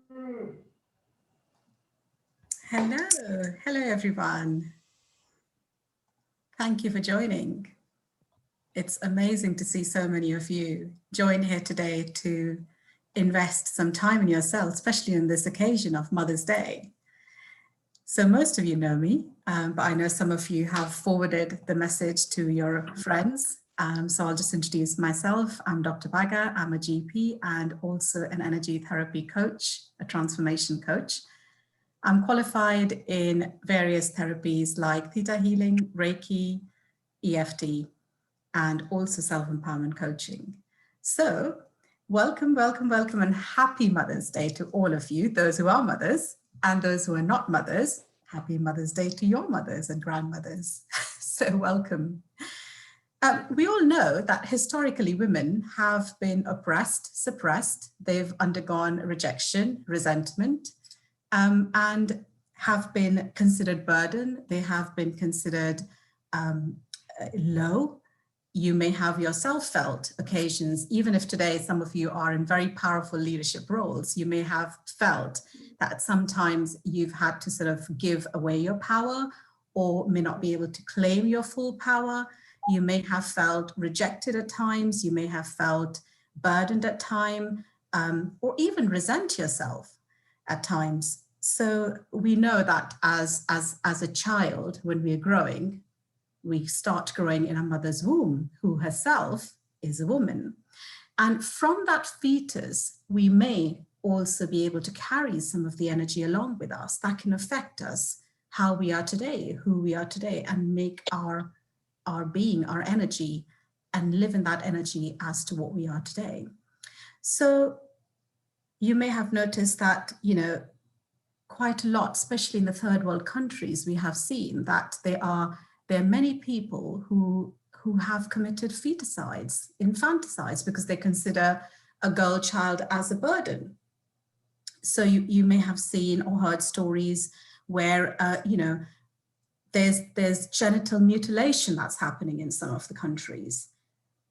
Hello, hello everyone. Thank you for joining. It's amazing to see so many of you join here today to invest some time in yourself, especially on this occasion of Mother's Day. So most of you know me, but I know some of you have forwarded the message to your friends. So I'll just introduce myself. I'm Dr. Bagga. I'm a GP and also an energy therapy coach, a transformation coach. I'm qualified in various therapies like theta healing, Reiki, EFT, and also self-empowerment coaching. So welcome, welcome, welcome, and happy Mother's Day to all of you, those who are mothers and those who are not mothers. Happy Mother's Day to your mothers and grandmothers. So welcome. We all know that historically women have been oppressed, suppressed. They've undergone rejection, resentment, and have been considered burden. They have been considered low. You may have yourself felt occasions, even if today some of you are in very powerful leadership roles, you may have felt that sometimes you've had to sort of give away your power or may not be able to claim your full power. You may have felt rejected at times. You may have felt burdened at times, or even resent yourself at times. So we know that as a child, when we're growing, we start growing in a mother's womb, who herself is a woman. And from that fetus, we may also be able to carry some of the energy along with us that can affect us, how we are today, who we are today, and make our being, our energy, and live in that energy as to what we are today. So you may have noticed that, quite a lot, especially in the third world countries, we have seen that there are many people who have committed feticides, infanticides, because they consider a girl child as a burden. So you may have seen or heard stories where, there's genital mutilation that's happening in some of the countries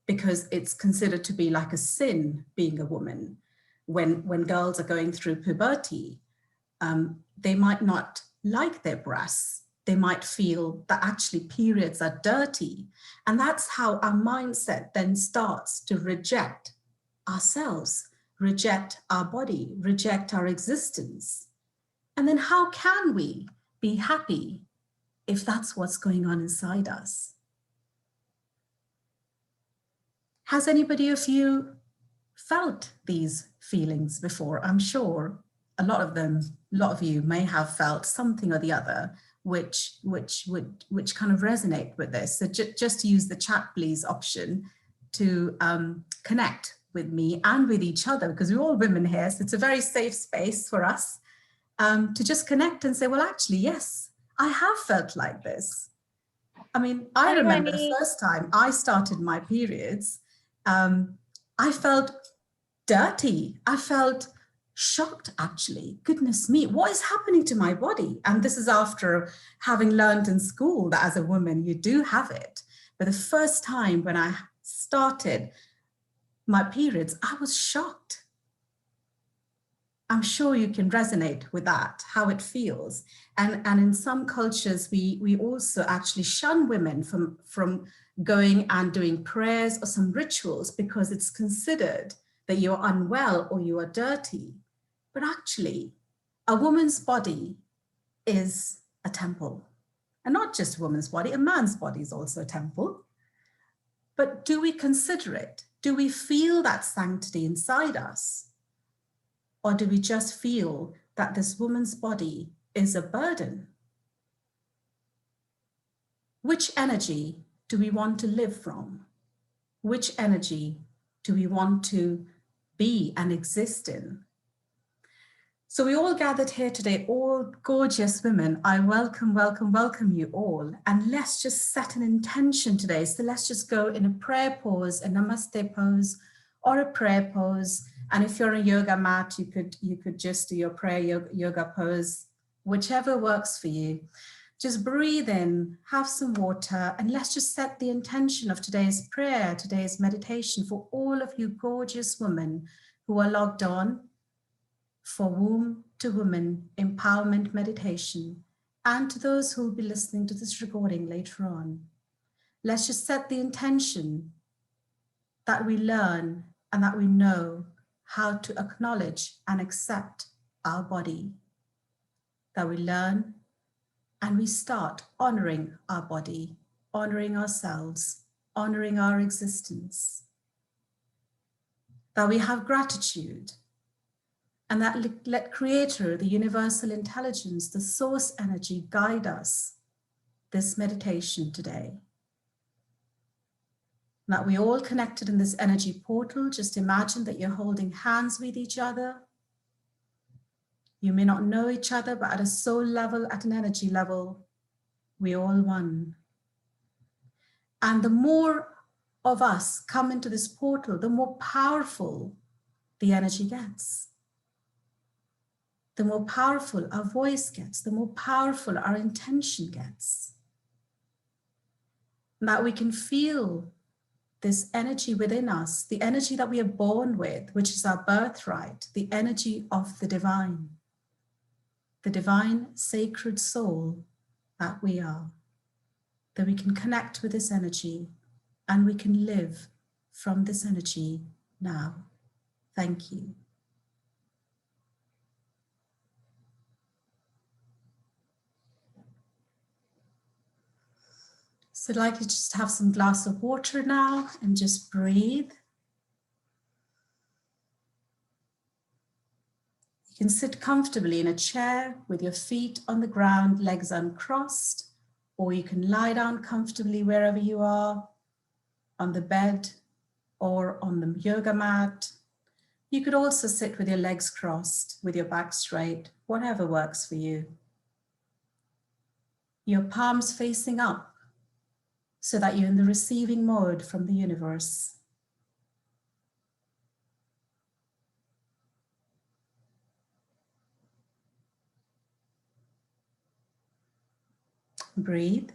because it's considered to be like a sin being a woman. When girls are going through puberty, they might not like their breasts. They might feel that actually periods are dirty. And that's how our mindset then starts to reject ourselves, reject our body, reject our existence. And then how can we be happy if that's what's going on inside us? Has anybody of you felt these feelings before? I'm sure a lot of you may have felt something or the other which kind of resonate with this. So just use the chat please option to connect with me and with each other, because we're all women here, so it's a very safe space for us to just connect and say, well, actually, yes, I have felt like this. I mean, I remember the first time I started my periods, I felt dirty. I felt shocked, actually. Goodness me, what is happening to my body? And this is after having learned in school that as a woman, you do have it. But the first time when I started my periods, I was shocked. I'm sure you can resonate with that, how it feels. And in some cultures, we also actually shun women from going and doing prayers or some rituals because it's considered that you're unwell or you are dirty. But actually, a woman's body is a temple. And not just a woman's body, a man's body is also a temple. But do we consider it? Do we feel that sanctity inside us? Or do we just feel that this woman's body is a burden? Which energy do we want to live from? Which energy do we want to be and exist in? So we all gathered here today, all gorgeous women. I welcome you all. And let's just set an intention today. So let's just go in a prayer pose, a namaste pose, or a prayer pose. And if you're on a yoga mat, you could just do your prayer yoga pose, whichever works for you. Just breathe in, have some water, and let's just set the intention of today's prayer, today's meditation for all of you gorgeous women who are logged on, for womb to woman empowerment meditation, and to those who will be listening to this recording later on. Let's just set the intention that we learn and that we know how to acknowledge and accept our body, that we learn and we start honoring our body, honoring ourselves, honoring our existence, that we have gratitude, and that let Creator, the universal intelligence, the source energy guide us this meditation today. That we all connected in this energy portal. Just imagine that you're holding hands with each other. You may not know each other, but at a soul level, at an energy level, we're all one. And the more of us come into this portal, the more powerful the energy gets. The more powerful our voice gets, the more powerful our intention gets. And that we can feel this energy within us, the energy that we are born with, which is our birthright, the energy of the divine sacred soul that we are, that we can connect with this energy and we can live from this energy now. Thank you. So I'd like you to just have some glass of water now and just breathe. You can sit comfortably in a chair with your feet on the ground, legs uncrossed, or you can lie down comfortably wherever you are, on the bed or on the yoga mat. You could also sit with your legs crossed, with your back straight, whatever works for you. Your palms facing up, so that you're in the receiving mode from the universe. Breathe.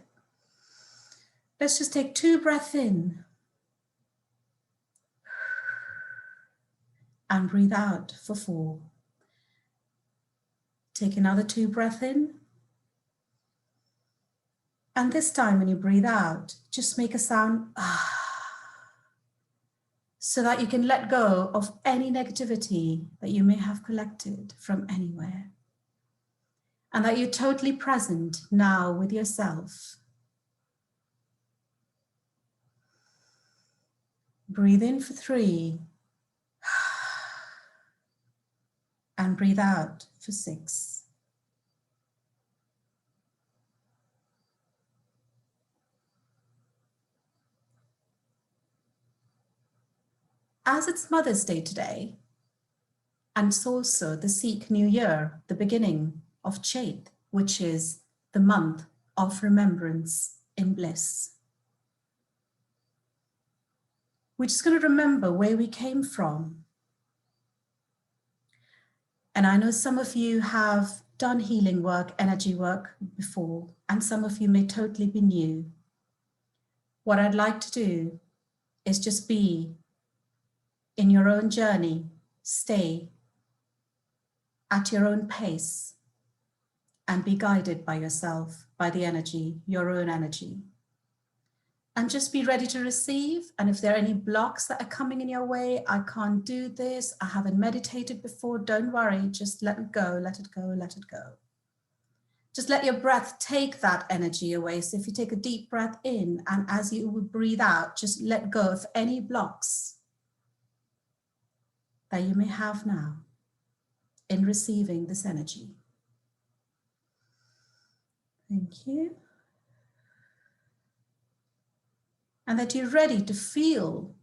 Let's just take 2 breaths in and breathe out for 4. Take another 2 breaths in. And this time when you breathe out, just make a sound so that you can let go of any negativity that you may have collected from anywhere. And that you're totally present now with yourself. Breathe in for 3. And breathe out for 6. As it's Mother's Day today, and it's also the Sikh New Year, the beginning of Chait, which is the month of remembrance in bliss. We're just going to remember where we came from. And I know some of you have done healing work, energy work before, and some of you may totally be new. What I'd like to do is just be in your own journey, stay at your own pace and be guided by yourself, by the energy, your own energy. And just be ready to receive. And if there are any blocks that are coming in your way, I can't do this, I haven't meditated before, don't worry, just let it go, let it go, let it go. Just let your breath take that energy away. So if you take a deep breath in and as you breathe out, just let go of any blocks that you may have now in receiving this energy. Thank you. And that you're ready to feel,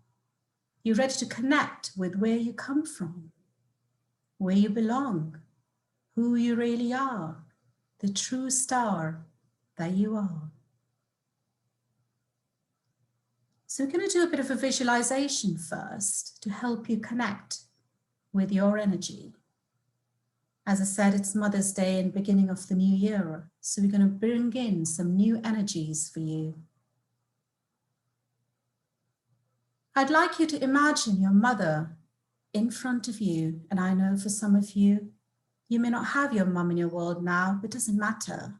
you're ready to connect with where you come from, where you belong, who you really are, the true star that you are. So we're going to do a bit of a visualization first to help you connect with your energy. As I said, it's Mother's Day and beginning of the new year. So we're going to bring in some new energies for you. I'd like you to imagine your mother in front of you. And I know for some of you, You may not have your mum in your world now, but it doesn't matter.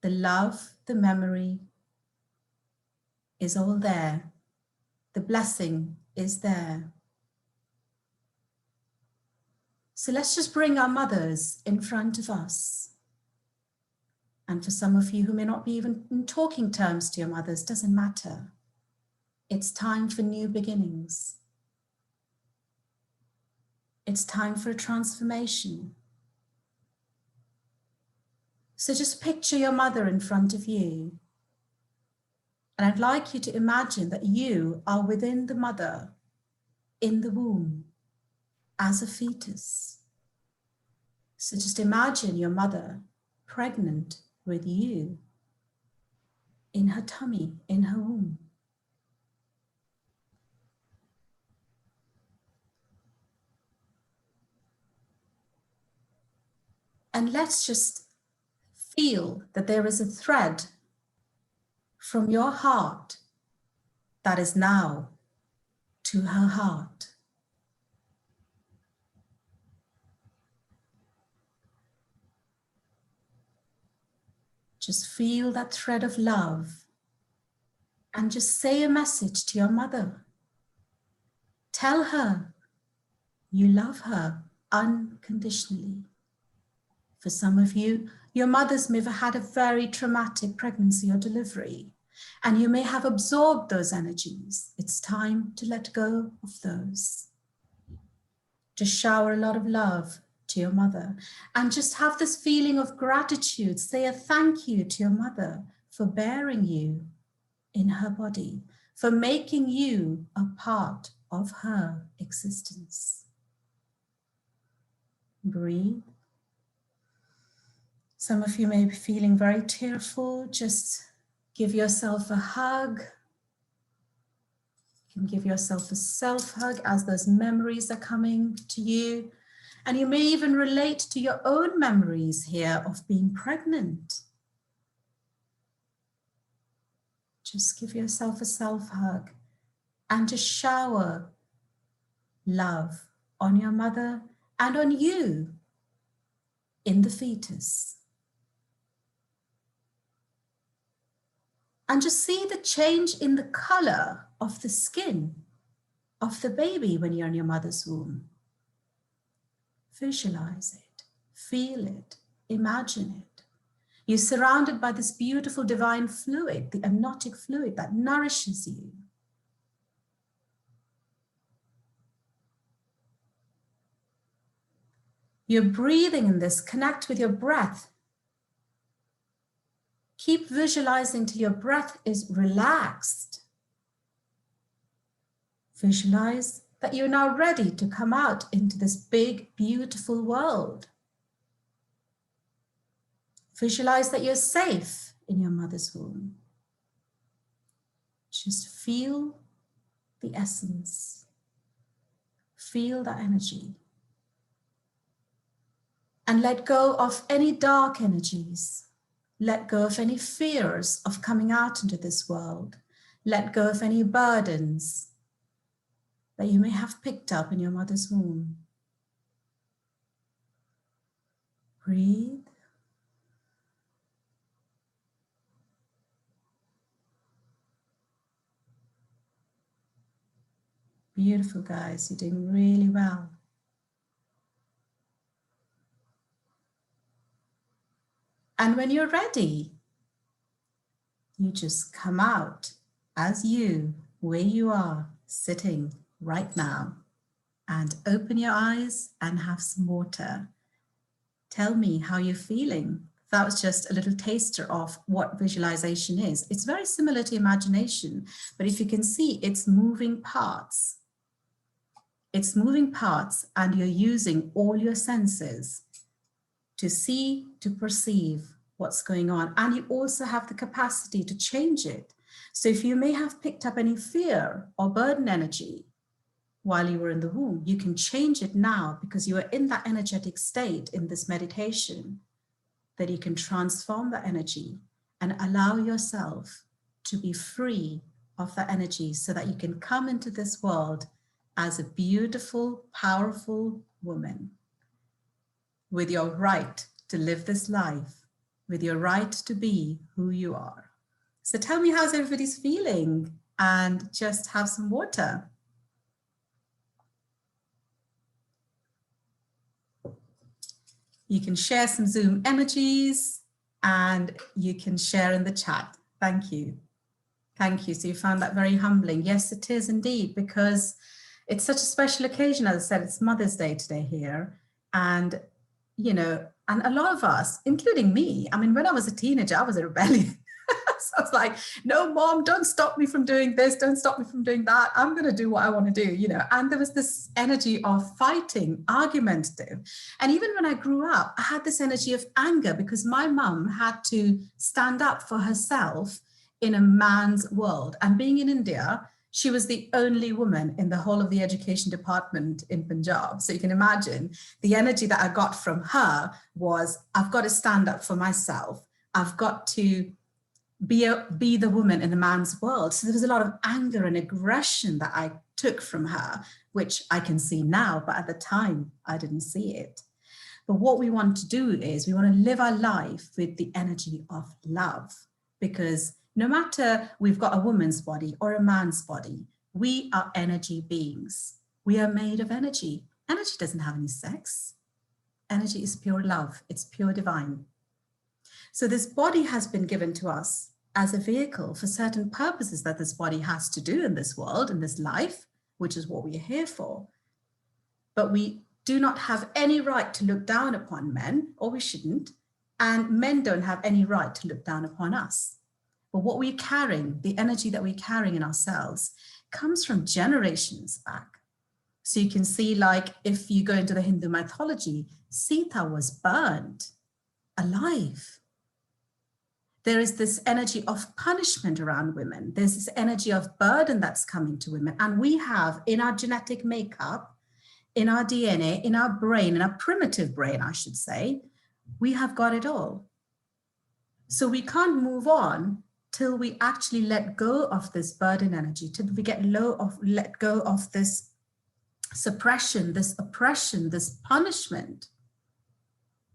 The love, the memory is all there. The blessing is there. So let's just bring our mothers in front of us. And for some of you who may not be even in talking terms to your mothers, doesn't matter. It's time for new beginnings. It's time for a transformation. So just picture your mother in front of you. And I'd like you to imagine that you are within the mother in the womb as a fetus. So just imagine your mother pregnant with you in her tummy, in her womb. And let's just feel that there is a thread from your heart that is now to her heart. Just feel that thread of love and just say a message to your mother. Tell her you love her unconditionally. For some of you, your mothers may have had a very traumatic pregnancy or delivery, and you may have absorbed those energies. It's time to let go of those. Just shower a lot of love to your mother and just have this feeling of gratitude. Say a thank you to your mother for bearing you in her body, for making you a part of her existence. Breathe. Some of you may be feeling very tearful. Just give yourself a hug. You can give yourself a self-hug as those memories are coming to you. And you may even relate to your own memories here of being pregnant. Just give yourself a self-hug and just shower love on your mother and on you in the fetus. And just see the change in the color of the skin of the baby when you're in your mother's womb. Visualize it, feel it, imagine it. You're surrounded by this beautiful divine fluid, the amniotic fluid that nourishes you. You're breathing in this, connect with your breath. Keep visualizing till your breath is relaxed. Visualize that you're now ready to come out into this big, beautiful world. Visualize that you're safe in your mother's womb. Just feel the essence. Feel that energy. And let go of any dark energies. Let go of any fears of coming out into this world. Let go of any burdens that you may have picked up in your mother's womb. Breathe. Beautiful, guys. You're doing really well. And when you're ready, you just come out as you, where you are, sitting right now, and open your eyes and have some water. Tell me how you're feeling. That was just a little taster of what visualization is. It's very similar to imagination, but if you can see, it's moving parts. It's moving parts, and you're using all your senses to see, to perceive what's going on. And you also have the capacity to change it. So if you may have picked up any fear or burden energy while you were in the womb, you can change it now because you are in that energetic state in this meditation, that you can transform that energy and allow yourself to be free of that energy so that you can come into this world as a beautiful, powerful woman. with your right to live this life, with your right to be who you are. So tell me, how's everybody's feeling? And just have some water. You can share some Zoom emojis and you can share in the chat. Thank you. Thank you. So you found that very humbling. Yes, it is indeed, because it's such a special occasion. As I said, it's Mother's Day today here. And, you know, and a lot of us, including me, I mean, when I was a teenager, I was a rebellion. So I was like, no, Mom, don't stop me from doing this. Don't stop me from doing that. I'm going to do what I want to do, you know. And there was this energy of fighting, argumentative. And even when I grew up, I had this energy of anger because my mum had to stand up for herself in a man's world. And being in India, she was the only woman in the whole of the education department in Punjab. So you can imagine the energy that I got from her was, I've got to stand up for myself. I've got to be the woman in the man's world. So there was a lot of anger and aggression that I took from her, which I can see now, but at the time I didn't see it. But what we want to do is we want to live our life with the energy of love, because no matter we've got a woman's body or a man's body, we are energy beings. We are made of energy. Energy doesn't have any sex. Energy is pure love. It's pure divine. So this body has been given to us as a vehicle for certain purposes that this body has to do in this world, in this life, which is what we are here for. But we do not have any right to look down upon men, or we shouldn't, and men don't have any right to look down upon us. But what we're carrying, the energy that we're carrying in ourselves, comes from generations back. So you can see, like, if you go into the Hindu mythology, Sita was burned alive. There is this energy of punishment around women. There's this energy of burden that's coming to women. And we have in our genetic makeup, in our DNA, in our brain, in our primitive brain, I should say, we have got it all. So we can't move on till we actually let go of this burden energy, till we let go of this suppression, this oppression, this punishment,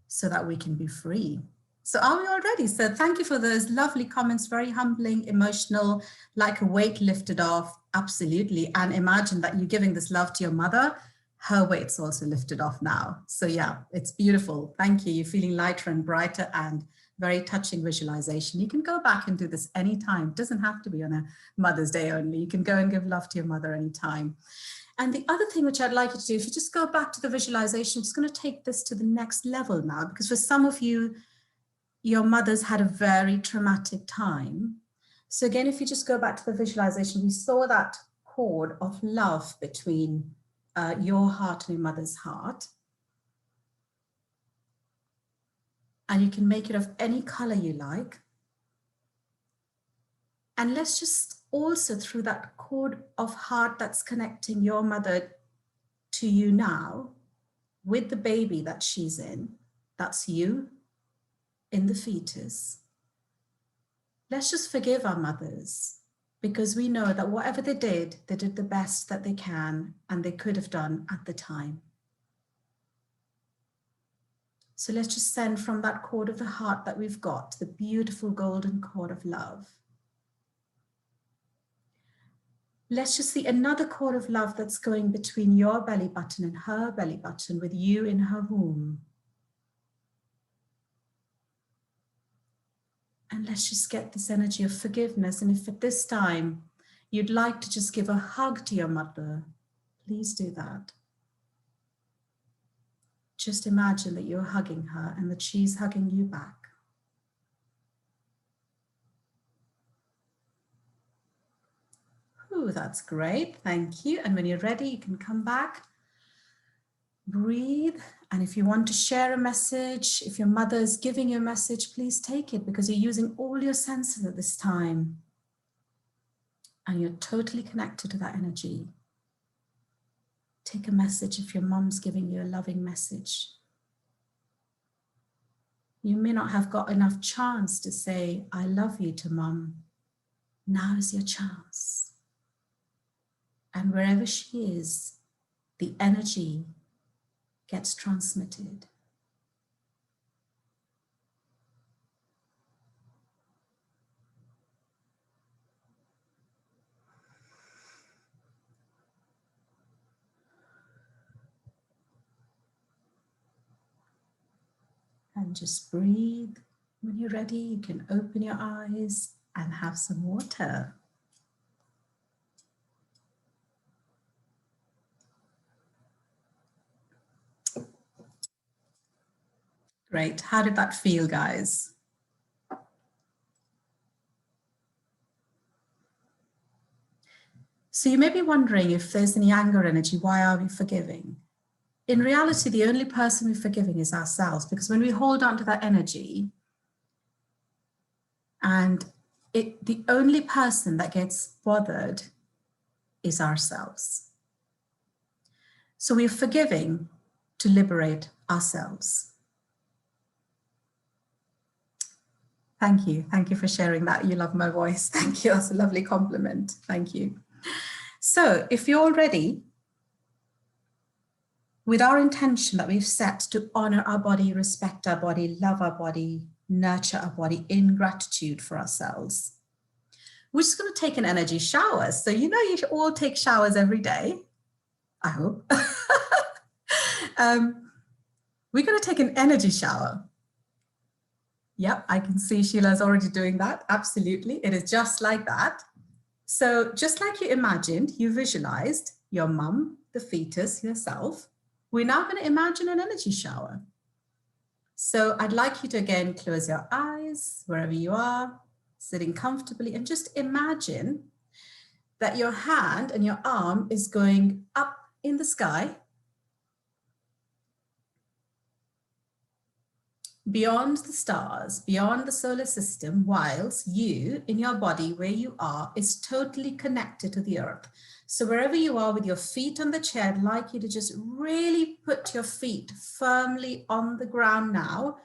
so that we can be free. So are we all ready? So thank you for those lovely comments, very humbling, emotional, like a weight lifted off, absolutely. And imagine that you're giving this love to your mother, her weight's also lifted off now. So yeah, it's beautiful. Thank you. You're feeling lighter and brighter, and very touching visualization. You can go back and do this anytime. It doesn't have to be on a Mother's Day only. You can go and give love to your mother anytime. And the other thing which I'd like you to do, if you just go back to the visualization, I'm just going to take this to the next level now, because for some of you, your mothers had a very traumatic time. So again, if you just go back to the visualization, we saw that cord of love between your heart and your mother's heart. And you can make it of any color you like. And let's just also, through that cord of heart that's connecting your mother to you now, with the baby that she's in, that's you in the fetus. Let's just forgive our mothers, because we know that whatever they did the best that they can and they could have done at the time. So let's just send from that cord of the heart that we've got, the beautiful golden cord of love. Let's just see another cord of love that's going between your belly button and her belly button, with you in her womb. And let's just get this energy of forgiveness. And if at this time you'd like to just give a hug to your mother, please do that. Just imagine that you're hugging her and that she's hugging you back. Ooh, that's great. Thank you. And when you're ready, you can come back, breathe. And if you want to share a message, if your mother is giving you a message, please take it, because you're using all your senses at this time. And you're totally connected to that energy. Take a message if your mom's giving you a loving message. You may not have got enough chance to say, I love you to mom. Now is your chance. And wherever she is, the energy gets transmitted. And just breathe. When you're ready, you can open your eyes and have some water. Great. How did that feel, guys? So you may be wondering if there's any anger energy, why are we forgiving? In reality, the only person we're forgiving is ourselves, because when we hold on to that energy, and the only person that gets bothered is ourselves. So we're forgiving to liberate ourselves. Thank you. Thank you for sharing that. You love my voice. Thank you. That's a lovely compliment. Thank you. So if you're all ready, with our intention that we've set to honor our body, respect our body, love our body, nurture our body in gratitude for ourselves, we're just going to take an energy shower. So you know you should all take showers every day, I hope. We're going to take an energy shower. Yep, I can see Sheila's already doing that. Absolutely. It is just like that. So just like you imagined, you visualized your mum, the fetus, yourself. We're now going to imagine an energy shower. So I'd like you to again close your eyes wherever you are, sitting comfortably, and just imagine that your hand and your arm is going up in the sky, beyond the stars, beyond the solar system, whilst you in your body where you are is totally connected to the earth. So wherever you are with your feet on the chair, I'd like you to just really put your feet firmly on the ground now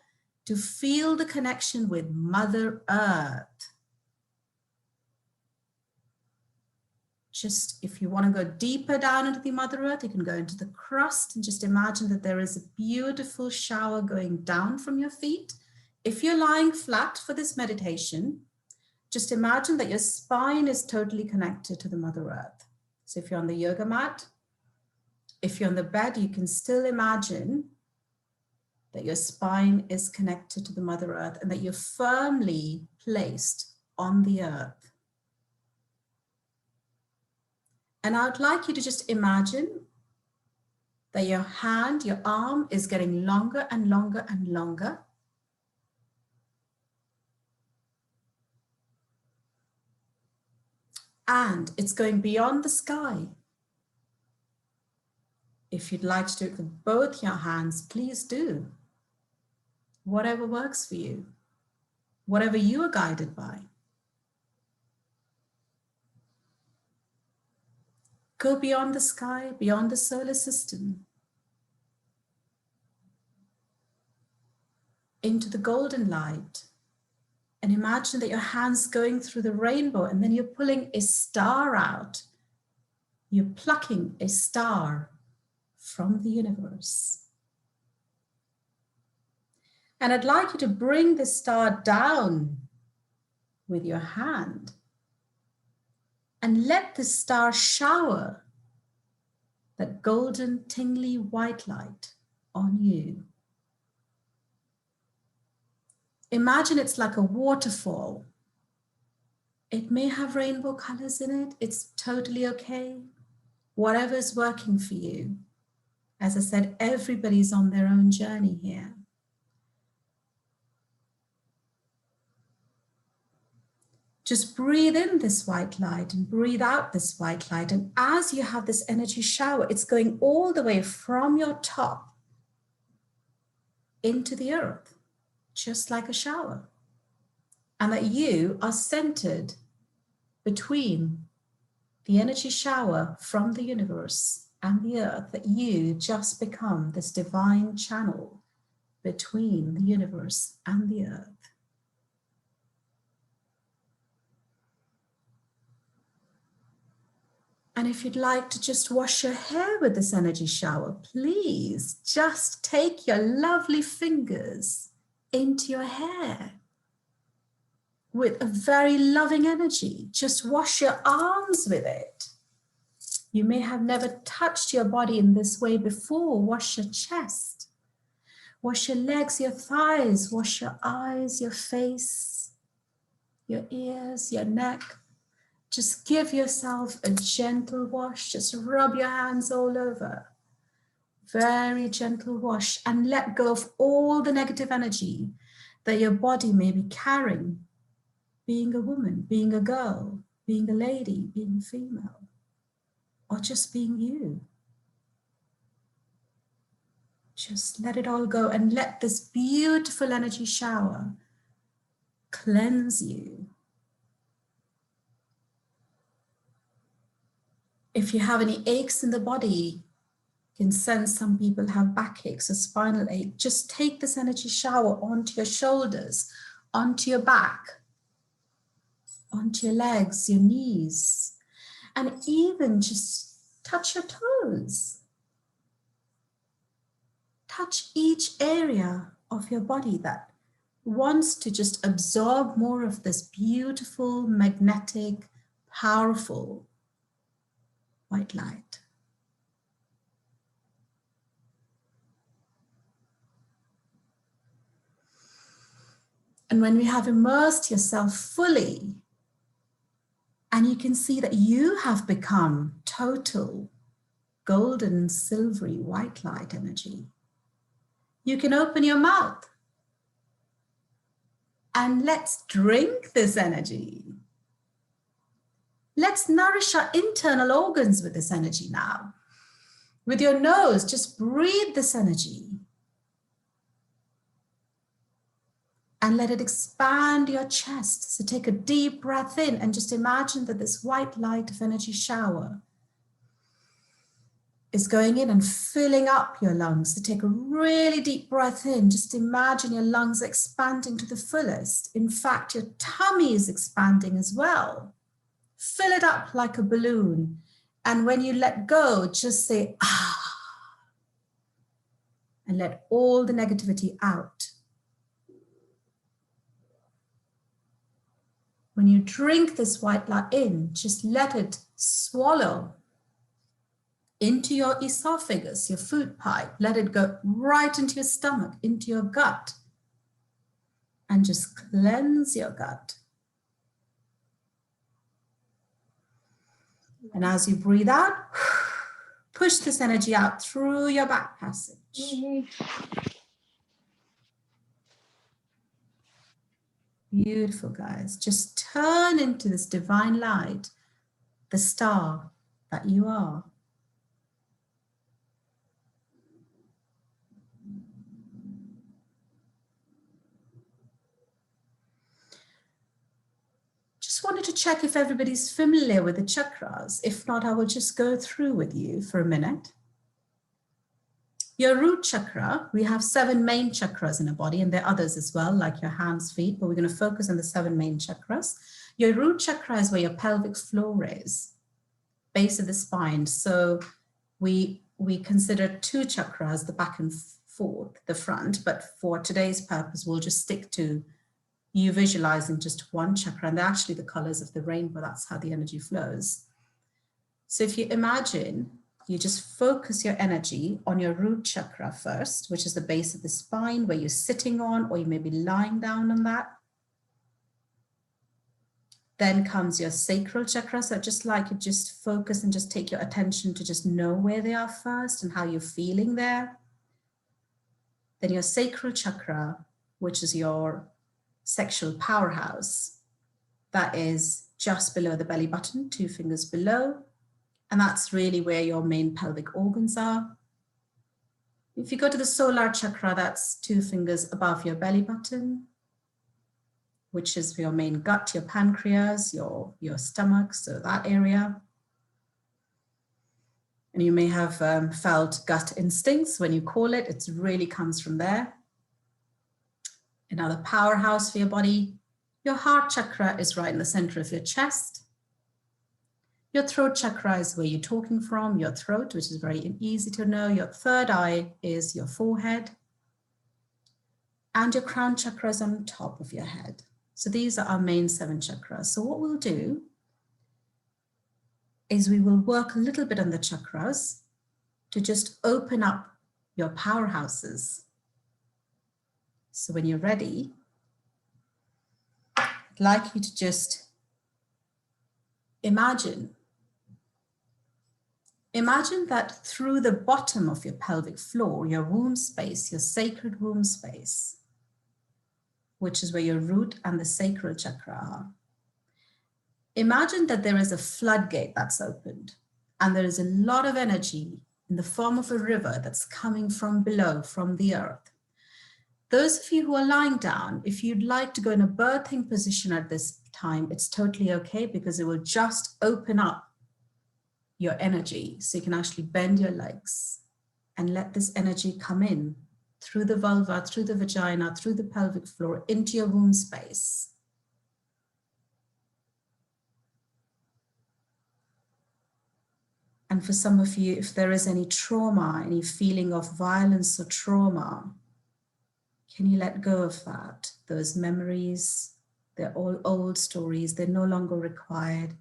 to feel the connection with Mother Earth. Just if you want to go deeper down into the Mother Earth, you can go into the crust and just imagine that there is a beautiful shower going down from your feet. If you're lying flat for this meditation, just imagine that your spine is totally connected to the Mother Earth. So if you're on the yoga mat, if you're on the bed, you can still imagine that your spine is connected to the Mother Earth and that you're firmly placed on the earth. And I'd like you to just imagine that your hand, your arm is getting longer and longer and longer. And it's going beyond the sky. If you'd like to do it with both your hands, please do. Whatever works for you, whatever you are guided by. Go beyond the sky, beyond the solar system, into the golden light. And imagine that your hand's going through the rainbow and then you're pulling a star out. You're plucking a star from the universe. And I'd like you to bring the star down with your hand and let the star shower that golden, tingly white light on you. Imagine it's like a waterfall. It may have rainbow colors in it. It's totally okay. Whatever's working for you. As I said, everybody's on their own journey here. Just breathe in this white light and breathe out this white light. And as you have this energy shower, it's going all the way from your top into the earth, just like a shower. And that you are centered between the energy shower from the universe and the earth, that you just become this divine channel between the universe and the earth. And if you'd like to just wash your hair with this energy shower, please just take your lovely fingers into your hair with a very loving energy. Just wash your arms with it. You may have never touched your body in this way before. Wash your chest. Wash your legs, your thighs, wash your eyes, your face, your ears, your neck. Just give yourself a gentle wash. Just rub your hands all over. Very gentle wash, and let go of all the negative energy that your body may be carrying, being a woman, being a girl, being a lady, being a female, or just being you. Just let it all go and let this beautiful energy shower cleanse you. If you have any aches in the body, you can sense some people have backaches or spinal ache. Just take this energy shower onto your shoulders, onto your back, onto your legs, your knees, and even just touch your toes. Touch each area of your body that wants to just absorb more of this beautiful, magnetic, powerful white light. And when you have immersed yourself fully, and you can see that you have become total golden, silvery, white light energy, you can open your mouth and let's drink this energy. Let's nourish our internal organs with this energy now. With your nose, just breathe this energy and let it expand your chest. So take a deep breath in and just imagine that this white light of energy shower is going in and filling up your lungs. So take a really deep breath in. Just imagine your lungs expanding to the fullest. In fact, your tummy is expanding as well. Fill it up like a balloon. And when you let go, just say, ah, and let all the negativity out. When you drink this white light in, just let it swallow into your esophagus, your food pipe. Let it go right into your stomach, into your gut, and just cleanse your gut. And as you breathe out, push this energy out through your back passage. Beautiful, guys. Just turn into this divine light, the star that you are. Just wanted to check if everybody's familiar with the chakras. If not, I will just go through with you for a minute. Your root chakra, we have 7 main chakras in the body, and there are others as well, like your hands, feet, but we're going to focus on the 7 main chakras. Your root chakra is where your pelvic floor is, base of the spine. So we consider 2 chakras, the back and forth, the front, but for today's purpose, we'll just stick to you visualizing just 1 chakra, and they're actually the colors of the rainbow. That's how the energy flows. So if you imagine, you just focus your energy on your root chakra first, which is the base of the spine where you're sitting on, or you may be lying down on that. Then comes your sacral chakra. So just like you just focus and just take your attention to just know where they are first and how you're feeling there. Then your sacral chakra, which is your sexual powerhouse, that is just below the belly button, 2 fingers below. And that's really where your main pelvic organs are. If you go to the solar chakra, that's 2 fingers above your belly button, which is your main gut, your pancreas, your stomach, so that area. And you may have felt gut instincts when you call it. It really comes from there. Another powerhouse for your body. Your heart chakra is right in the center of your chest. Your throat chakra is where you're talking from, your throat, which is very easy to know. Your third eye is your forehead. And your crown chakra is on top of your head. So these are our main 7 chakras. So what we'll do is we will work a little bit on the chakras to just open up your powerhouses So when you're ready, I'd like you to just imagine that through the bottom of your pelvic floor, your womb space, your sacred womb space, which is where your root and the sacral chakra are. Imagine that there is a floodgate that's opened, and there is a lot of energy in the form of a river that's coming from below, from the earth. Those of you who are lying down, if you'd like to go in a birthing position at this time, it's totally okay, because it will just open up your energy so you can actually bend your legs and let this energy come in through the vulva, through the vagina, through the pelvic floor, into your womb space. And for some of you, if there is any trauma, any feeling of violence or trauma, can you let go of that? Those memories, they're all old stories, they're no longer required.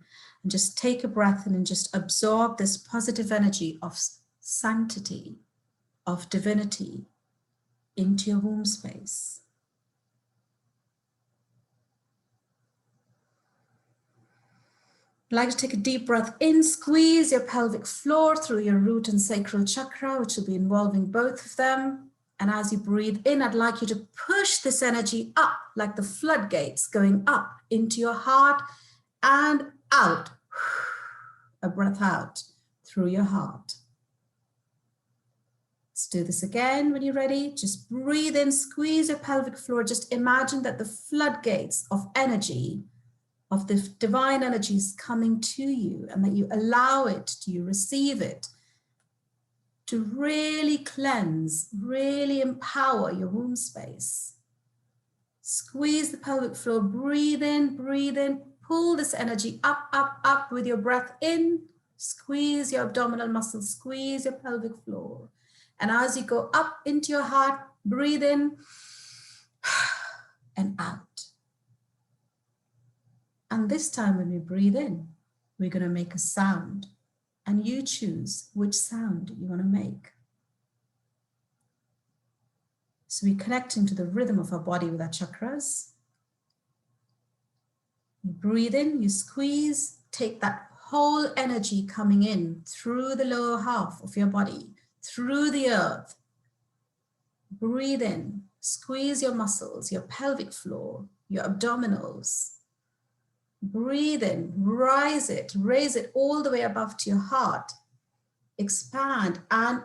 And just take a breath in and just absorb this positive energy of sanctity, of divinity into your womb space. I'd like to take a deep breath in, squeeze your pelvic floor through your root and sacral chakra, which will be involving both of them. And as you breathe in, I'd like you to push this energy up like the floodgates, going up into your heart and out. A breath out through your heart. Let's do this again when you're ready. Just breathe in, squeeze your pelvic floor. Just imagine that the floodgates of energy, of the divine energy, is coming to you, and that you allow it, you receive it, to really cleanse, really empower your womb space. Squeeze the pelvic floor, breathe in, pull this energy up, up, up with your breath in, squeeze your abdominal muscles, squeeze your pelvic floor. And as you go up into your heart, breathe in and out. And this time when we breathe in, we're going to make a sound, and you choose which sound you want to make. So we're connecting to the rhythm of our body with our chakras. You breathe in, you squeeze, take that whole energy coming in through the lower half of your body, through the earth. Breathe in, squeeze your muscles, your pelvic floor, your abdominals. Breathe in, raise it all the way above to your heart. Expand and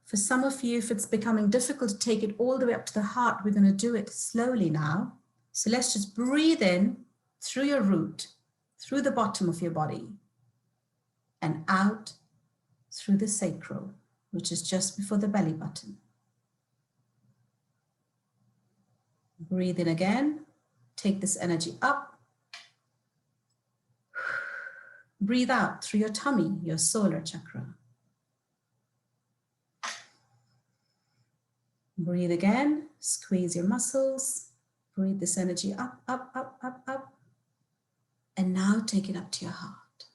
For some of you, if it's becoming difficult to take it all the way up to the heart, we're going to do it slowly now. So let's just breathe in through your root, through the bottom of your body, and out through the sacral, which is just before the belly button. Breathe in again, take this energy up. Breathe out through your tummy, your solar chakra. Breathe again, squeeze your muscles, breathe this energy up, up, up, up, up. And now take it up to your heart.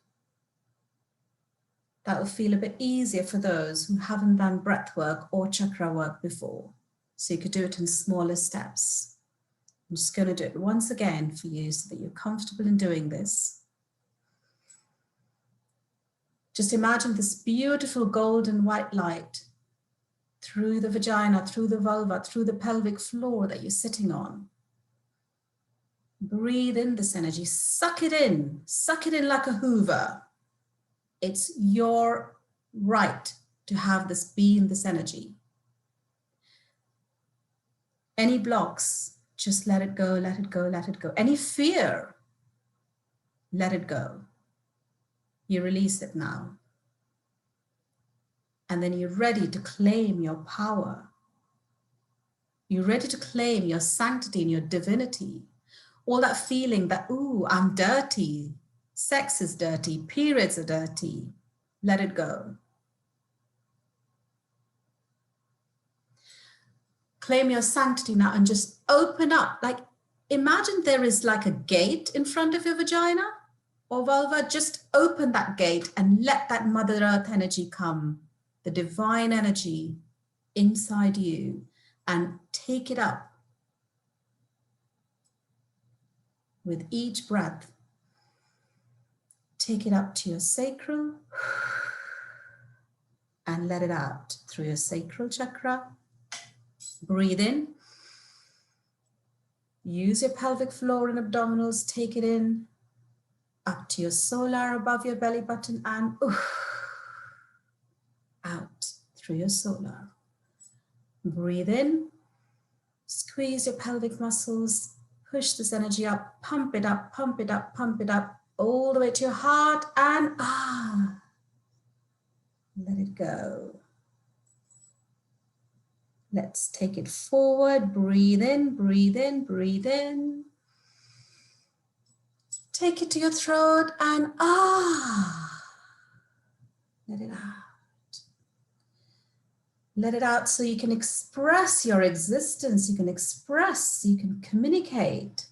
That will feel a bit easier for those who haven't done breath work or chakra work before. So you could do it in smaller steps. I'm just going to do it once again for you so that you're comfortable in doing this. Just imagine this beautiful golden white light through the vagina, through the vulva, through the pelvic floor that you're sitting on. Breathe in this energy, suck it in like a hoover. It's your right to have this, be in this energy. Any blocks, just let it go, let it go, let it go. Any fear, let it go. You release it now. And then you're ready to claim your power. You're ready to claim your sanctity and your divinity. All that feeling that, ooh, I'm dirty, sex is dirty, periods are dirty, let it go. claim your sanctity now and just open up. Like, imagine there is like a gate in front of your vagina or vulva. Just open that gate and let that Mother Earth energy come, the divine energy inside you, and take it up with each breath. Take it up to your sacral and let it out through your sacral chakra. Breathe in. Use your pelvic floor and abdominals. Take it in up to your solar above your belly button and out through your solar. Breathe in. Squeeze your pelvic muscles. Push this energy up. Pump it up, pump it up, pump it up all the way to your heart and let it go. Let's take it forward. Breathe in, breathe in, breathe in. Take it to your throat and let it out. Let it out so you can express your existence. You can express, you can communicate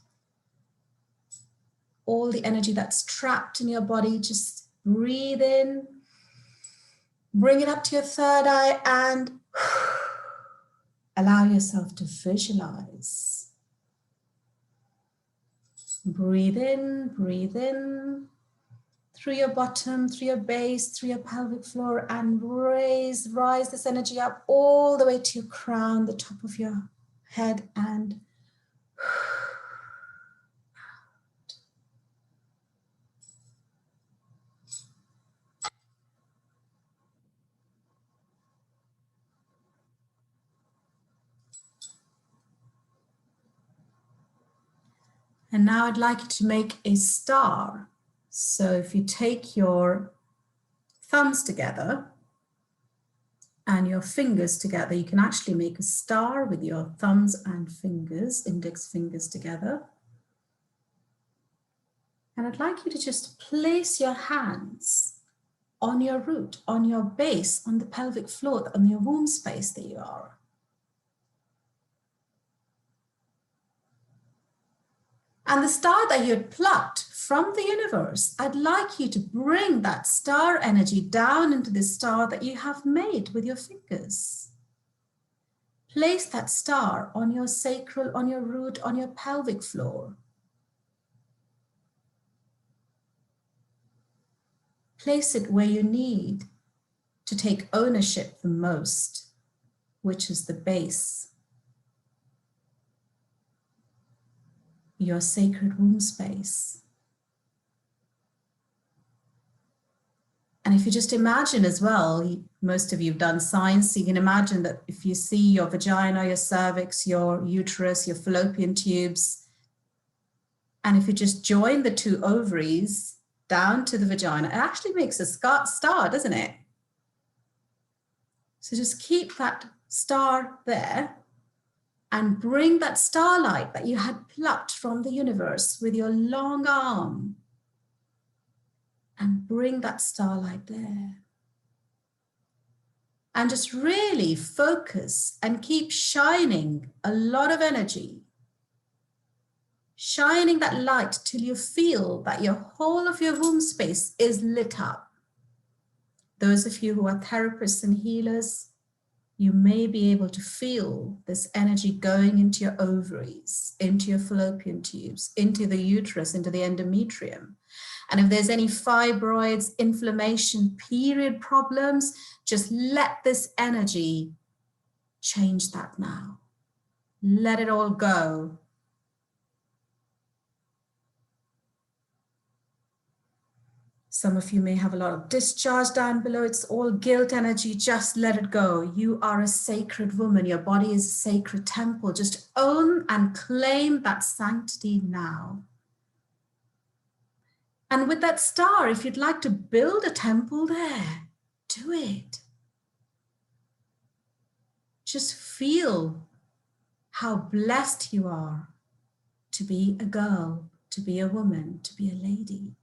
all the energy that's trapped in your body. Just breathe in. Bring it up to your third eye and allow yourself to visualize. Breathe in through your bottom, through your base, through your pelvic floor, and rise this energy up all the way to your crown, the top of your head, and now I'd like you to make a star. So if you take your thumbs together and your fingers together, you can actually make a star with your thumbs and fingers, index fingers together. And I'd like you to just place your hands on your root, on your base, on the pelvic floor, on your womb space that you are. And the star that you had plucked from the universe, I'd like you to bring that star energy down into the star that you have made with your fingers. Place that star on your sacral, on your root, on your pelvic floor. Place it where you need to take ownership the most, which is the base, your sacred womb space. And if you just imagine as well, most of you have done science, so you can imagine that if you see your vagina, your cervix, your uterus, your fallopian tubes, and if you just join the two ovaries down to the vagina, it actually makes a star, doesn't it? So just keep that star there and bring that starlight that you had plucked from the universe with your long arm, and bring that starlight there. And just really focus and keep shining a lot of energy, shining that light till you feel that your whole of your womb space is lit up. Those of you who are therapists and healers, you may be able to feel this energy going into your ovaries, into your fallopian tubes, into the uterus, into the endometrium. And if there's any fibroids, inflammation, period problems, just let this energy change that now. Let it all go. Some of you may have a lot of discharge down below. It's all guilt energy. Just let it go. You are a sacred woman. Your body is a sacred temple. Just own and claim that sanctity now. And with that star, if you'd like to build a temple there, do it. Just feel how blessed you are to be a girl, to be a woman, to be a lady,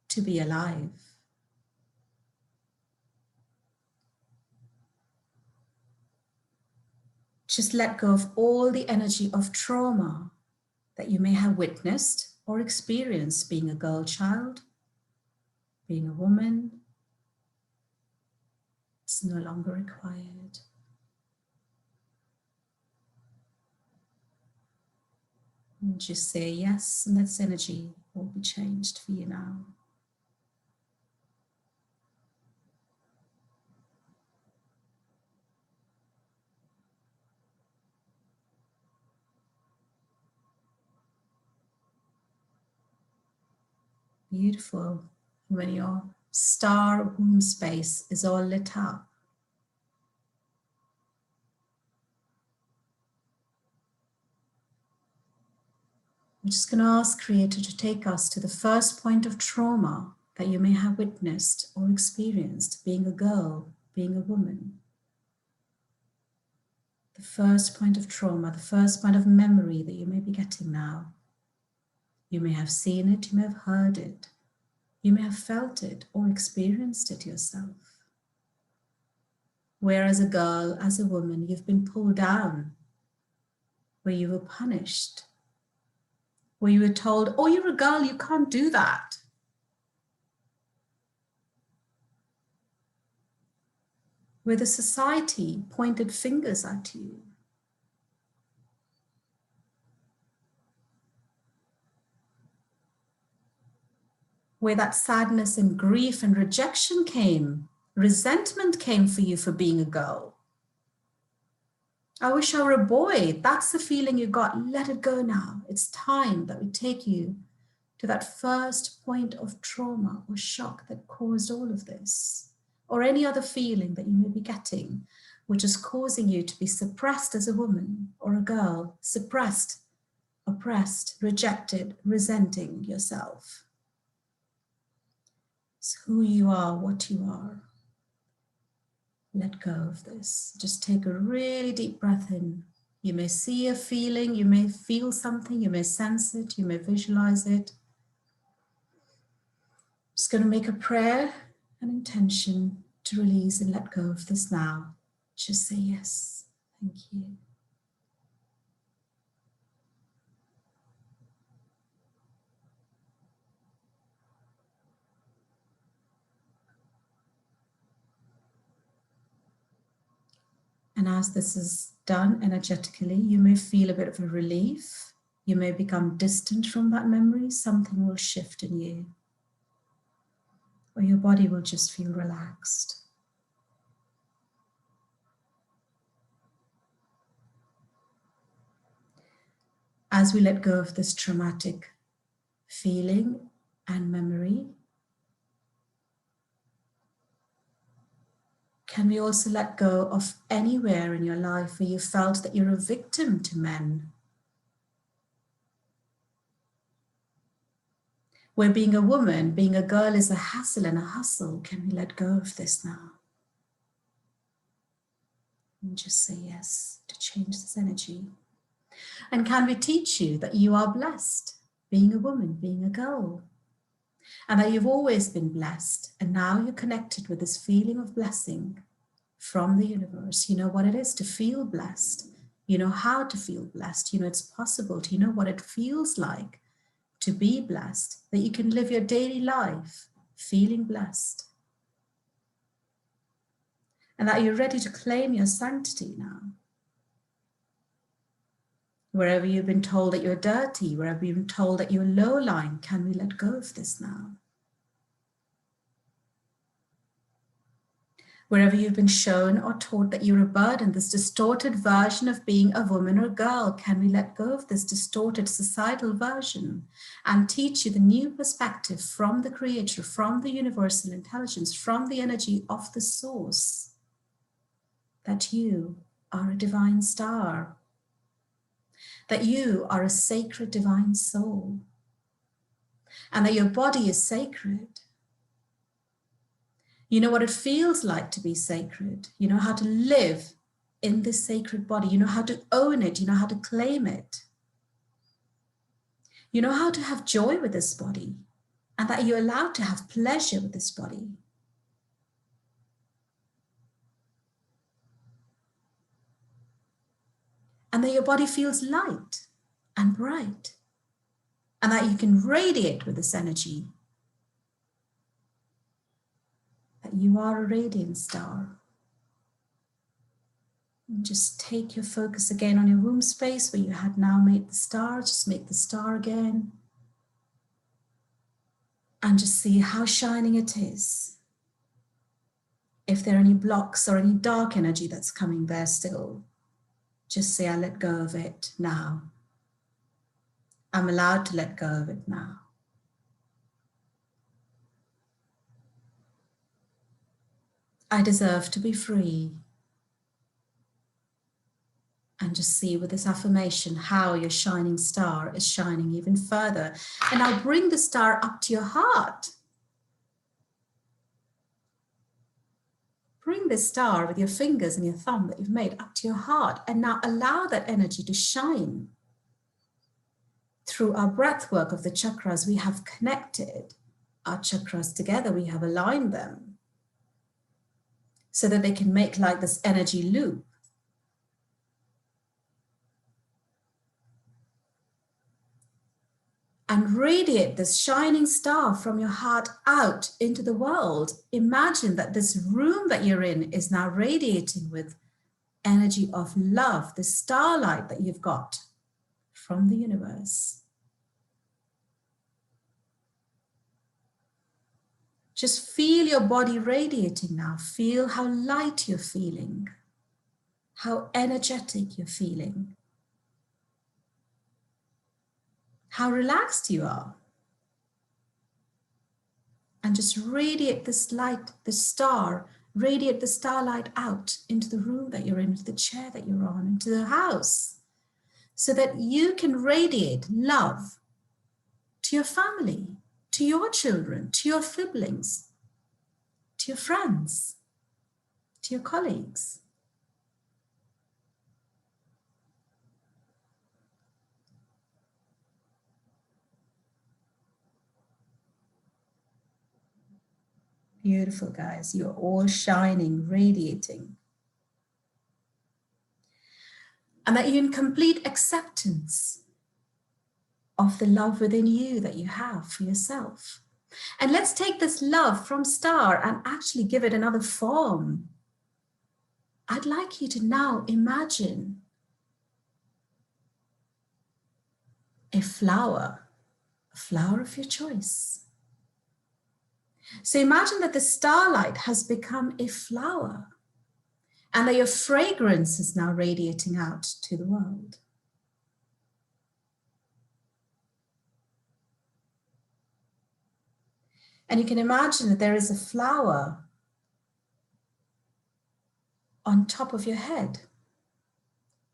to be alive. Just let go of all the energy of trauma that you may have witnessed or experienced being a girl child, being a woman. It's no longer required. And just say yes, and this energy will be changed for you now. Beautiful. When your star womb space is all lit up, I'm just going to ask Creator to take us to the first point of trauma that you may have witnessed or experienced being a girl, being a woman. The first point of trauma, the first point of memory that you may be getting now. You may have seen it, you may have heard it, you may have felt it or experienced it yourself. Where as a girl, as a woman, you've been pulled down, where you were punished, where you were told, oh, you're a girl, you can't do that. Where the society pointed fingers at you. Where that sadness and grief and rejection came, resentment came for you for being a girl. I wish I were a boy. That's the feeling you got. Let it go now. It's time that we take you to that first point of trauma or shock that caused all of this, or any other feeling that you may be getting, which is causing you to be suppressed as a woman or a girl, suppressed, oppressed, rejected, resenting yourself. It's who you are, what you are. Let go of this. Just take a really deep breath in. You may see a feeling, you may feel something, you may sense it, you may visualize it. Just going to make a prayer and intention to release and let go of this now. Just say yes. Thank you. And as this is done energetically, you may feel a bit of a relief. You may become distant from that memory. Something will shift in you. Or your body will just feel relaxed. As we let go of this traumatic feeling and memory, can we also let go of anywhere in your life where you felt that you're a victim to men? Where being a woman, being a girl is a hassle and a hustle. Can we let go of this now? And just say yes to change this energy. And can we teach you that you are blessed, being a woman, being a girl, and that you've always been blessed, and now you're connected with this feeling of blessing from the universe. You know what it is to feel blessed. You know how to feel blessed. You know it's possible. You know what it feels like to be blessed, that you can live your daily life feeling blessed, and that you're ready to claim your sanctity now. Wherever you've been told that you're dirty, wherever you've been told that you're low lying, can we let go of this now? Wherever you've been shown or taught that you're a burden, this distorted version of being a woman or girl, can we let go of this distorted societal version and teach you the new perspective from the Creator, from the universal intelligence, from the energy of the source, that you are a divine star, that you are a sacred divine soul, and that your body is sacred. You know what it feels like to be sacred. You know how to live in this sacred body. You know how to own it. You know how to claim it. You know how to have joy with this body, and that you're allowed to have pleasure with this body. and that your body feels light and bright, and that you can radiate with this energy, that you are a radiant star. And just take your focus again on your womb space where you had now made the star. Just make the star again. And just see how shining it is. If there are any blocks or any dark energy that's coming there still, just say, I let go of it now. I'm allowed to let go of it now. I deserve to be free. And just see with this affirmation how your shining star is shining even further. And now bring the star up to your heart. Bring this star with your fingers and your thumb that you've made up to your heart. And now allow that energy to shine. Through our breath work of the chakras, we have connected our chakras together. We have aligned them so that they can make like this energy loop. And radiate this shining star from your heart out into the world. Imagine that this room that you're in is now radiating with energy of love, the starlight that you've got from the universe. Just feel your body radiating now. Feel how light you're feeling, how energetic you're feeling, how relaxed you are. And just radiate this light, this star, radiate the starlight out into the room that you're in, into the chair that you're on, into the house, so that you can radiate love to your family, to your children, to your siblings, to your friends, to your colleagues. Beautiful, guys. You're all shining, radiating. And that you're in complete acceptance of the love within you that you have for yourself. And let's take this love from star and actually give it another form. I'd like you to now imagine a flower of your choice. So imagine that the starlight has become a flower and that your fragrance is now radiating out to the world. And you can imagine that there is a flower on top of your head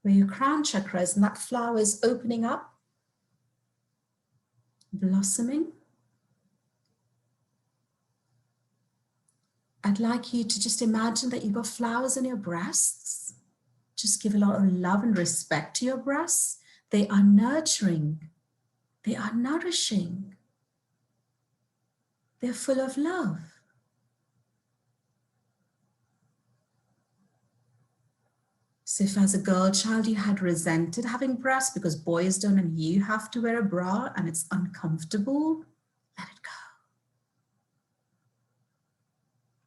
where your crown chakra is, and that flower is opening up, blossoming. I'd like you to just imagine that you've got flowers on your breasts. Just give a lot of love and respect to your breasts. They are nurturing. They are nourishing. They're full of love. So if as a girl child you had resented having breasts because boys don't and you have to wear a bra and it's uncomfortable, let it go.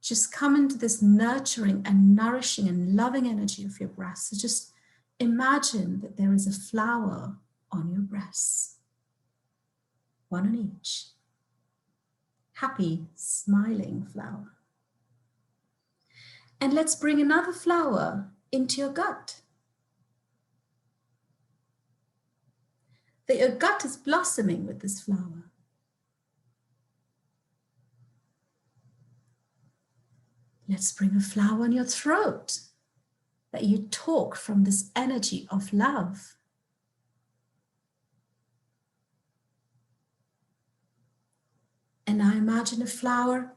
Just come into this nurturing and nourishing and loving energy of your breasts. So just imagine that there is a flower on your breasts, one on each. Happy, smiling flower. And let's bring another flower into your gut. That your gut is blossoming with this flower. Let's bring a flower on your throat, that you talk from this energy of love. And now imagine a flower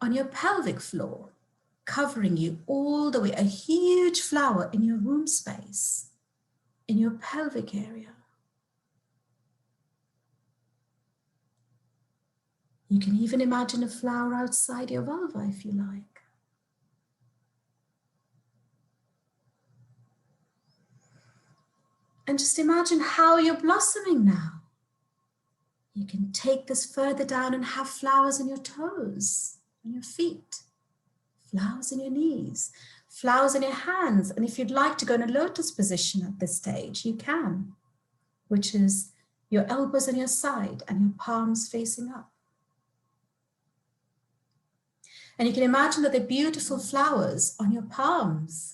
on your pelvic floor, covering you all the way, a huge flower in your womb space, in your pelvic area. You can even imagine a flower outside your vulva if you like. And just imagine how you're blossoming now. You can take this further down and have flowers on your toes, on your feet, flowers in your knees, flowers in your hands. And if you'd like to go in a lotus position at this stage, you can, which is your elbows on your side and your palms facing up. And you can imagine that they're beautiful flowers on your palms.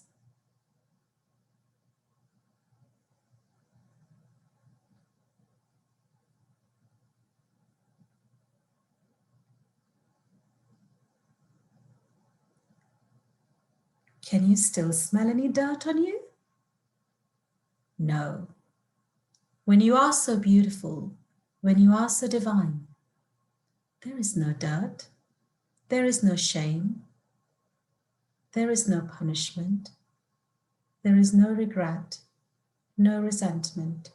Can you still smell any dirt on you? No. When you are so beautiful, when you are so divine, there is no dirt, there is no shame, there is no punishment, there is no regret, no resentment.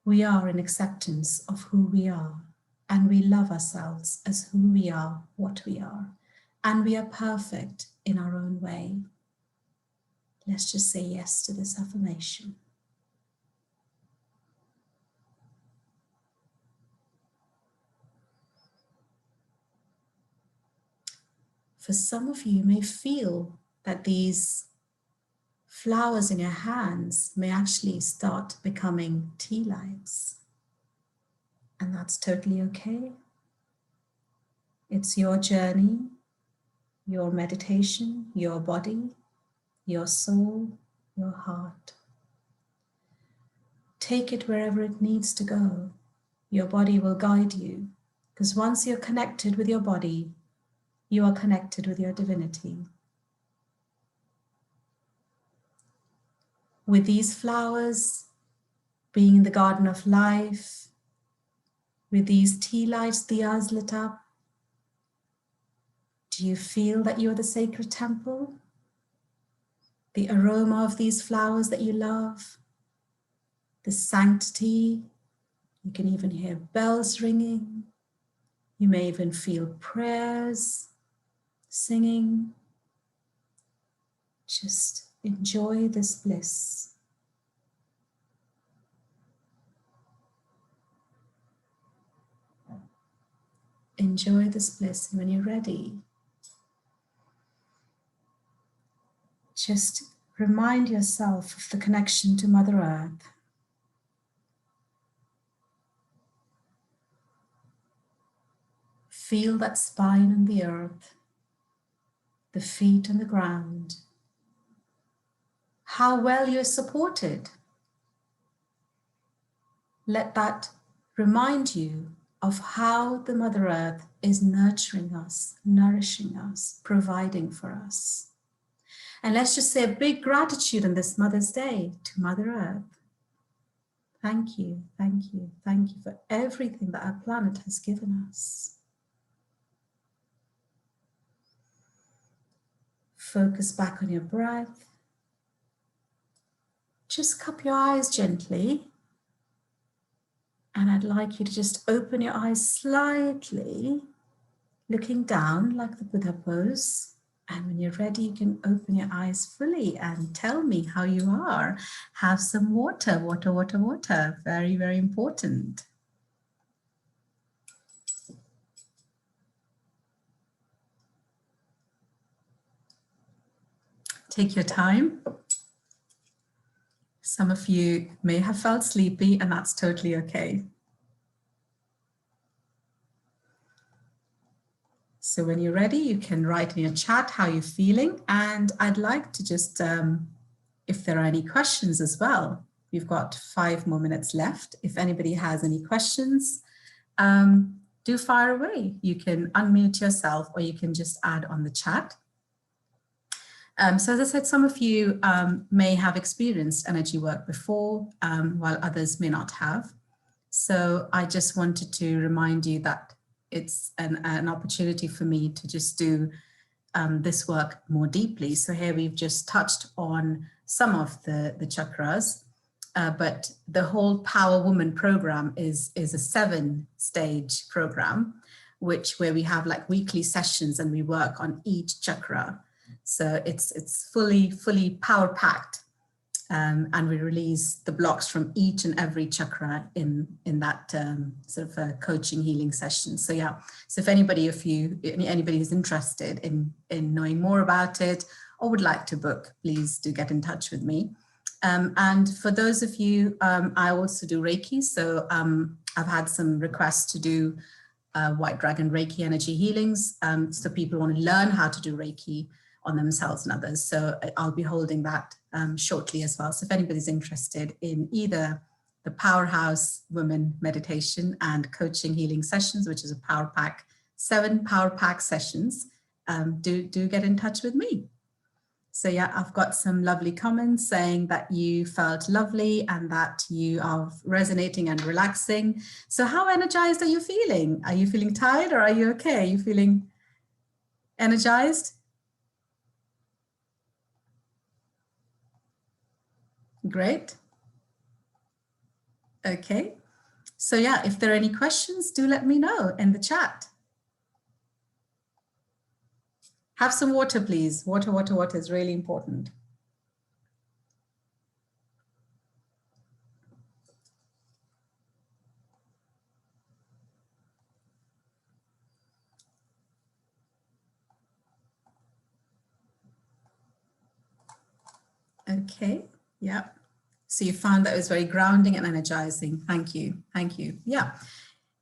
We are in acceptance of who we are, and we love ourselves as who we are, what we are, and we are perfect in our own way. Let's just say yes to this affirmation. For some of you may feel that these flowers in your hands may actually start becoming tea lights. And that's totally okay. It's your journey, your meditation, your body, your soul, your heart. Take it wherever it needs to go. Your body will guide you, because once you're connected with your body, you are connected with your divinity. With these flowers being in the garden of life, with these tea lights, diyas lit up, do you feel that you're the sacred temple? The aroma of these flowers that you love, the sanctity, you can even hear bells ringing. You may even feel prayers, singing. Just enjoy this bliss. Enjoy this bliss, and when you're ready, just remind yourself of the connection to Mother Earth. Feel that spine on the earth, the feet on the ground, how well you're supported. Let that remind you of how the Mother Earth is nurturing us, nourishing us, providing for us. And let's just say a big gratitude on this Mother's Day to Mother Earth. Thank you, thank you, thank you for everything that our planet has given us. Focus back on your breath. Just cup your eyes gently. And I'd like you to just open your eyes slightly, looking down like the Buddha pose. And when you're ready, you can open your eyes fully and tell me how you are. Have some water, water, water, water. Very, very important. Take your time. Some of you may have felt sleepy, and that's totally okay. So when you're ready, you can write in your chat how you're feeling. And I'd like to just, if there are any questions as well, we've got 5 more minutes left. If anybody has any questions, do fire away. You can unmute yourself, or you can just add on the chat. So as I said, some of you may have experienced energy work before, while others may not have. So I just wanted to remind you that it's an opportunity for me to just do this work more deeply. So here we've just touched on some of the chakras, but the whole Power Woman program is a 7-stage program, where we have like weekly sessions and we work on each chakra. So it's fully power packed. and we release the blocks from each and every chakra in that sort of a coaching healing session. So yeah, so if anybody who's interested in knowing more about it or would like to book, please do get in touch with me. And for those of you, I also do Reiki. So I've had some requests to do White Dragon Reiki energy healings. So people want to learn how to do Reiki on themselves and others. So I'll be holding that shortly as well. So if anybody's interested in either the Powerhouse Women Meditation and Coaching Healing Sessions, which is a Power Pack, 7 Power Pack sessions, do get in touch with me. So yeah, I've got some lovely comments saying that you felt lovely and that you are resonating and relaxing. So how energized are you feeling? Are you feeling tired or are you okay? Are you feeling energized? Great. Okay. So yeah, if there are any questions, do let me know in the chat. Have some water, please. Water, water, water is really important. Okay. Yeah. So you found that it was very grounding and energizing. Thank you. Thank you. Yeah.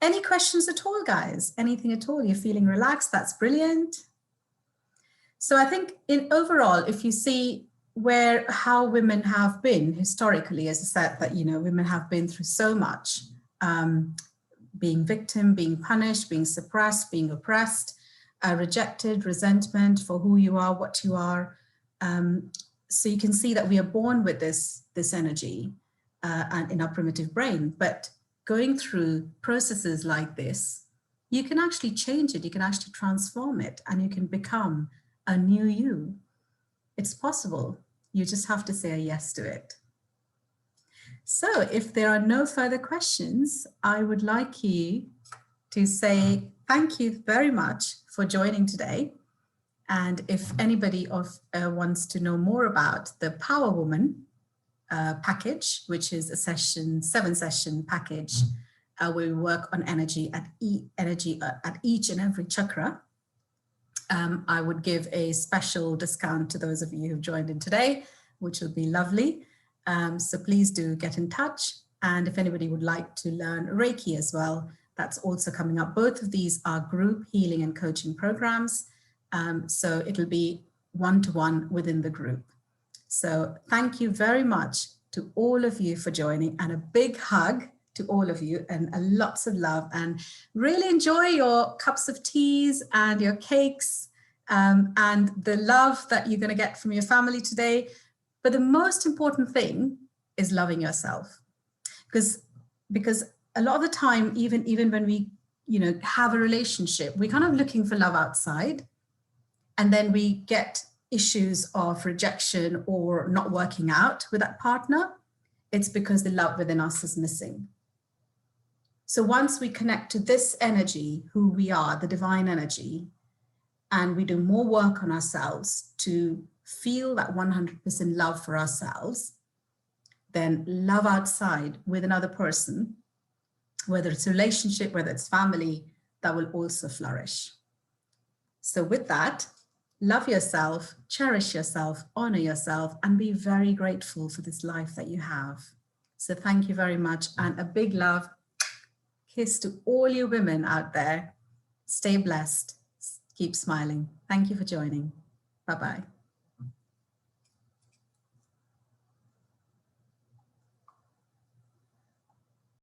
Any questions at all, guys? Anything at all? You're feeling relaxed? That's brilliant. So I think in overall, if you see how women have been historically, as I said, that, you know, women have been through so much, being victim, being punished, being suppressed, being oppressed, rejected, resentment for who you are, what you are. So you can see that we are born with this energy and in our primitive brain, but going through processes like this, you can actually change it, you can actually transform it, and you can become a new you. It's possible. You just have to say a yes to it. So if there are no further questions, I would like you to say thank you very much for joining today. And if anybody wants to know more about the Power Woman package, which is a 7-session package where we work on energy at each and every chakra, I would give a special discount to those of you who've joined in today, which will be lovely. So please do get in touch. And if anybody would like to learn Reiki as well, that's also coming up. Both of these are group healing and coaching programs. So it'll be one-to-one within the group. So thank you very much to all of you for joining, and a big hug to all of you, and lots of love, and really enjoy your cups of teas and your cakes and the love that you're going to get from your family today. But the most important thing is loving yourself, because a lot of the time, even when we, you know, have a relationship, we're kind of looking for love outside, and then we get issues of rejection or not working out with that partner. It's because the love within us is missing. So once we connect to this energy, who we are, the divine energy, and we do more work on ourselves to feel that 100% love for ourselves, then love outside with another person, whether it's a relationship, whether it's family, that will also flourish. So with that, love yourself, cherish yourself, honor yourself, and be very grateful for this life that you have. So thank you very much, and a big love kiss to all you women out there. Stay blessed. Keep smiling. Thank you for joining. Bye-bye.